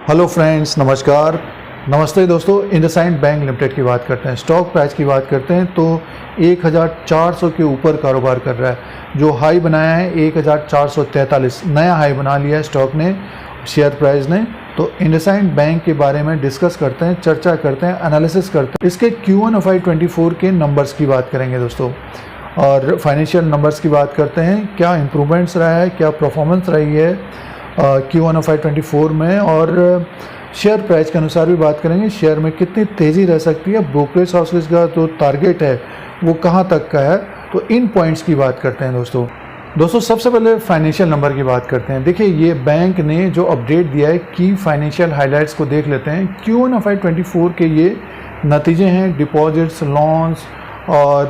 Hello friends, नमस्कार, नमस्ते दोस्तों। इंडसइंड बैंक लिमिटेड की बात करते हैं, स्टॉक प्राइस की बात करते हैं तो 1400 के ऊपर कारोबार कर रहा है। जो हाई बनाया है 1443, नया हाई बना लिया है स्टॉक ने, शेयर प्राइस ने। तो इंडसइंड बैंक के बारे में डिस्कस करते हैं, चर्चा करते हैं, एनालिसिस करते हैं। इसके Q1 FY24 के नंबर्स की बात करेंगे दोस्तों, और फाइनेंशियल नंबर्स की बात करते हैं। क्या इम्प्रूवमेंट्स रहा है, क्या परफॉर्मेंस रही है Q1 FY24 में, और शेयर प्राइस के अनुसार भी बात करेंगे। शेयर में कितनी तेज़ी रह सकती है, ब्रोकरेज हाउसेस का जो टारगेट है वो कहाँ तक का है, तो इन पॉइंट्स की बात करते हैं दोस्तों। सबसे पहले फाइनेंशियल नंबर की बात करते हैं। देखिए, ये बैंक ने जो अपडेट दिया है, की फाइनेंशियल हाइलाइट्स को देख लेते हैं। Q1 FY24 के ये नतीजे हैं, डिपॉजिट्स, लोन्स और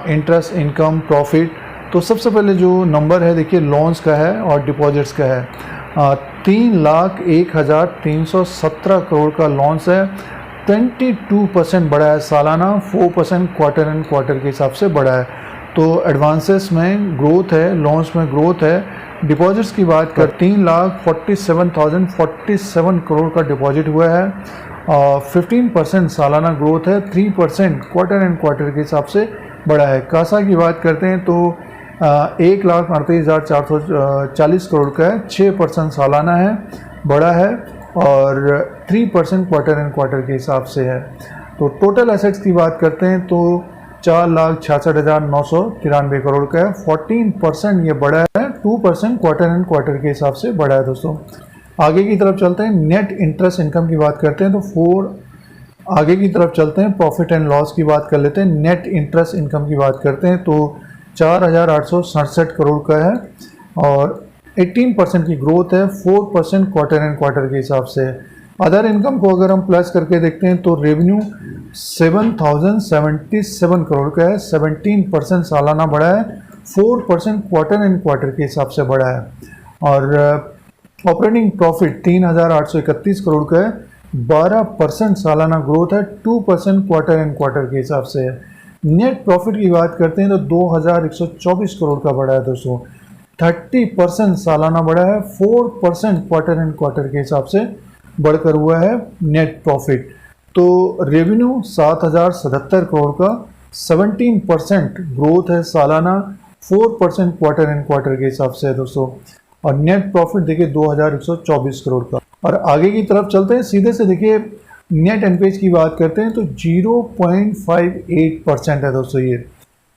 इंटरेस्ट इनकम, प्रॉफिट। तो सबसे पहले जो नंबर है देखिए, लोन्स का है और डिपॉजिट्स का है। 3,01,317 करोड़ का लॉन्स है, 22% बढ़ा है सालाना, 4% क्वार्टर एंड क्वार्टर के हिसाब से बढ़ा है। तो एडवांसेस में ग्रोथ है, लोन्स में ग्रोथ है। डिपॉजिट्स की बात कर 3,47,047 करोड़ का डिपॉजिट हुआ है, 15% सालाना ग्रोथ है, 3% क्वार्टर एंड क्वार्टर के हिसाब से बढ़ा है। कासा की बात करते हैं तो 1,38,440 करोड़ का है, 6% सालाना है, बड़ा है, और 3% क्वार्टर एंड क्वार्टर के हिसाब से है। तो टोटल एसेट्स की बात करते हैं तो 4,66,993 करोड़ का है, 14% ये बड़ा है, 2% क्वार्टर एंड क्वार्टर के हिसाब से बड़ा है दोस्तों। आगे की तरफ चलते हैं, नेट इंटरेस्ट इनकम की बात करते हैं तो आगे की तरफ चलते हैं, प्रॉफिट एंड लॉस की बात कर लेते हैं। नेट इंटरेस्ट इनकम की बात करते हैं तो 4,867 करोड़ का है, और 18% की ग्रोथ है, 4% क्वार्टर एंड क्वार्टर के हिसाब से। अदर इनकम को अगर हम प्लस करके देखते हैं तो रेवेन्यू 7,077 करोड़ का है, 17% सालाना बढ़ा है, 4% क्वार्टर एंड क्वार्टर के हिसाब से बढ़ा है। और ऑपरेटिंग प्रॉफिट 3,831 करोड़ का है, 12% सालाना ग्रोथ है, 2% क्वार्टर एंड क्वार्टर के हिसाब से है। नेट प्रॉफिट की बात करते हैं तो 2,124 करोड़ का बढ़ा है दोस्तों, 30% सालाना बढ़ा है, 4% क्वार्टर एंड क्वार्टर के हिसाब से बढ़कर हुआ है नेट प्रॉफिट। तो रेवेन्यू 7,077 करोड़ का, 17% ग्रोथ है सालाना, 4% क्वार्टर एंड क्वार्टर के हिसाब से है दोस्तों। और नेट प्रॉफिट देखिए 2,124 करोड़ का। और आगे की तरफ चलते हैं, सीधे से देखिए नेट एनपीए की बात करते हैं तो 0.58% है दोस्तों ये।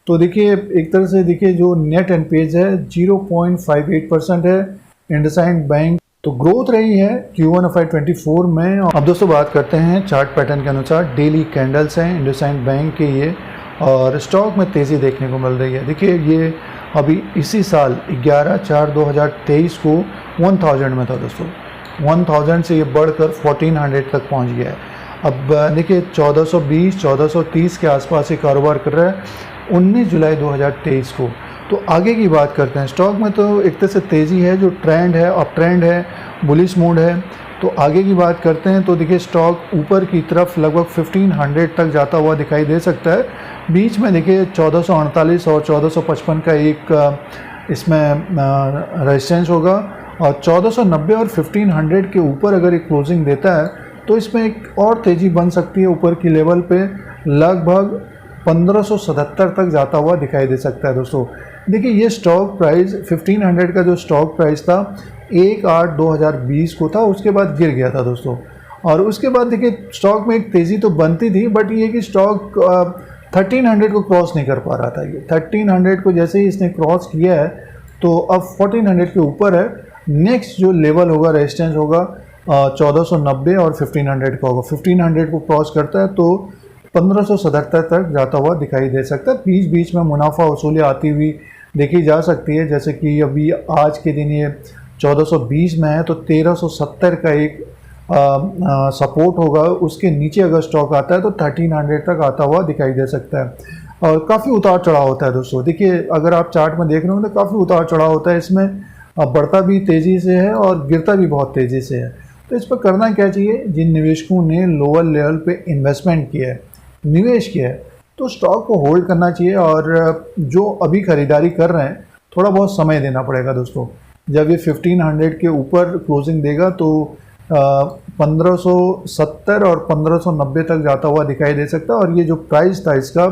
तो देखिए एक तरह से देखिए जो नेट एनपीए है 0.58% है इंडसइंड बैंक। तो ग्रोथ रही है Q1 FY24 में। अब दोस्तों बात करते हैं चार्ट पैटर्न के अनुसार। डेली कैंडल्स हैं इंडसइंड बैंक के ये, और स्टॉक में तेज़ी देखने को मिल रही है। देखिए ये अभी इसी साल 11/4/2023 को 1000 में था दोस्तों, 1000 से ये बढ़कर 1400 तक पहुंच गया है। अब देखिए 1420 1430 के आसपास ये कारोबार कर रहा है 19 जुलाई 2023 को। तो आगे की बात करते हैं, स्टॉक में तो एक तरह से तेज़ी है, जो ट्रेंड है, अप ट्रेंड है, बुलिश मूड है। तो आगे की बात करते हैं तो देखिए स्टॉक ऊपर की तरफ लगभग 1500 तक जाता हुआ दिखाई दे सकता है। बीच में देखिए 1448 और 1455 का एक इसमें रेजिस्टेंस होगा, और 1490 और 1500 के ऊपर अगर एक क्लोजिंग देता है तो इसमें एक और तेज़ी बन सकती है। ऊपर की लेवल पे लगभग 1577 तक जाता हुआ दिखाई दे सकता है दोस्तों। देखिए ये स्टॉक प्राइस 1500 का जो स्टॉक प्राइस था 1/8/2020 को था, उसके बाद गिर गया था दोस्तों। और उसके बाद देखिए स्टॉक में एक तेज़ी तो बनती थी, बट ये कि स्टॉक 1300 को क्रॉस नहीं कर पा रहा था। ये 1300 को जैसे ही इसने क्रॉस किया है तो अब 1400 के ऊपर है। नेक्स्ट जो लेवल होगा, रेजिस्टेंस होगा 1490 और 1500 का होगा। 1500 को क्रॉस करता है तो 1577 तक जाता हुआ दिखाई दे सकता है। बीच बीच में मुनाफा वसूली आती हुई देखी जा सकती है, जैसे कि अभी आज के दिन ये 1420 में है तो 1370 का एक सपोर्ट होगा। उसके नीचे अगर स्टॉक आता है तो 1300 तक आता हुआ दिखाई दे सकता है। और काफ़ी उतार चढ़ाव होता है दोस्तों। देखिए अगर आप चार्ट में देख रहे हो तो काफ़ी उतार चढ़ाव होता है इसमें, बढ़ता भी तेज़ी से है और गिरता भी बहुत तेज़ी से है। तो इस पर करना क्या चाहिए, जिन निवेशकों ने लोअर लेवल पे इन्वेस्टमेंट किया है, निवेश किया है, तो स्टॉक को होल्ड करना चाहिए। और जो अभी खरीदारी कर रहे हैं थोड़ा बहुत समय देना पड़ेगा दोस्तों। जब ये 1500 के ऊपर क्लोजिंग देगा तो 1570 और 1590 तक जाता हुआ दिखाई दे सकता है। और ये जो प्राइस था इसका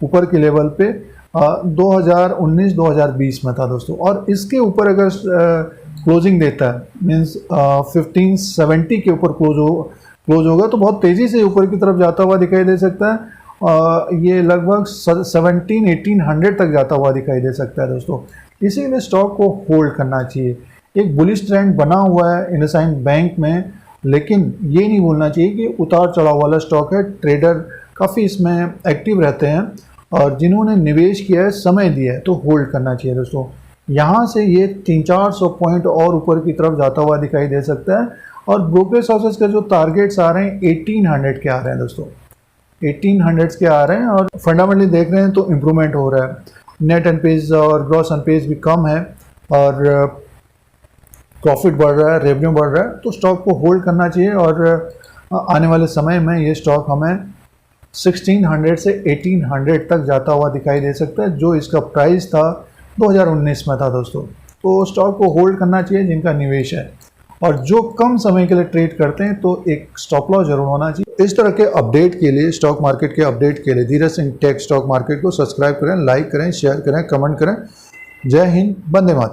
ऊपर के लेवल पे 2019-2020 में था दोस्तों। और इसके ऊपर अगर क्लोजिंग देता है, मीन्स 1570 के ऊपर क्लोज होगा तो बहुत तेज़ी से ऊपर की तरफ जाता हुआ दिखाई दे सकता है। ये लगभग 1800 तक जाता हुआ दिखाई दे सकता है दोस्तों। इसीलिए स्टॉक को होल्ड करना चाहिए। एक बुलिश ट्रेंड बना हुआ है इंडसइंड बैंक में, लेकिन ये नहीं भूलना चाहिए कि उतार चढ़ाव वाला स्टॉक है। ट्रेडर काफ़ी इसमें एक्टिव रहते हैं और जिन्होंने निवेश किया है, समय दिया है, तो होल्ड करना चाहिए दोस्तों। यहाँ से ये 300-400 पॉइंट और ऊपर की तरफ जाता हुआ दिखाई दे सकता है। और ब्रोकरेज हाउसेस के जो टारगेट्स आ रहे हैं 1800 के आ रहे हैं दोस्तों, 1800 के आ रहे हैं। और फंडामेंटली देख रहे हैं तो इम्प्रूवमेंट हो रहा है। नेट एनपीएज और ग्रॉस एनपीएज भी कम है और प्रॉफिट बढ़ रहा है, रेवेन्यू बढ़ रहा है, तो स्टॉक को होल्ड करना चाहिए। और आने वाले समय में ये स्टॉक हमें 1600 से 1800 तक जाता हुआ दिखाई दे सकता है, जो इसका प्राइस था 2019 में था दोस्तों। तो स्टॉक को होल्ड करना चाहिए जिनका निवेश है। और जो कम समय के लिए ट्रेड करते हैं तो एक स्टॉप लॉस जरूर होना चाहिए। इस तरह के अपडेट के लिए, स्टॉक मार्केट के अपडेट के लिए Dheeraj Singh take stock market को सब्सक्राइब करें, लाइक करें, शेयर करें, कमेंट करें। जय हिंद, वंदे मातरम।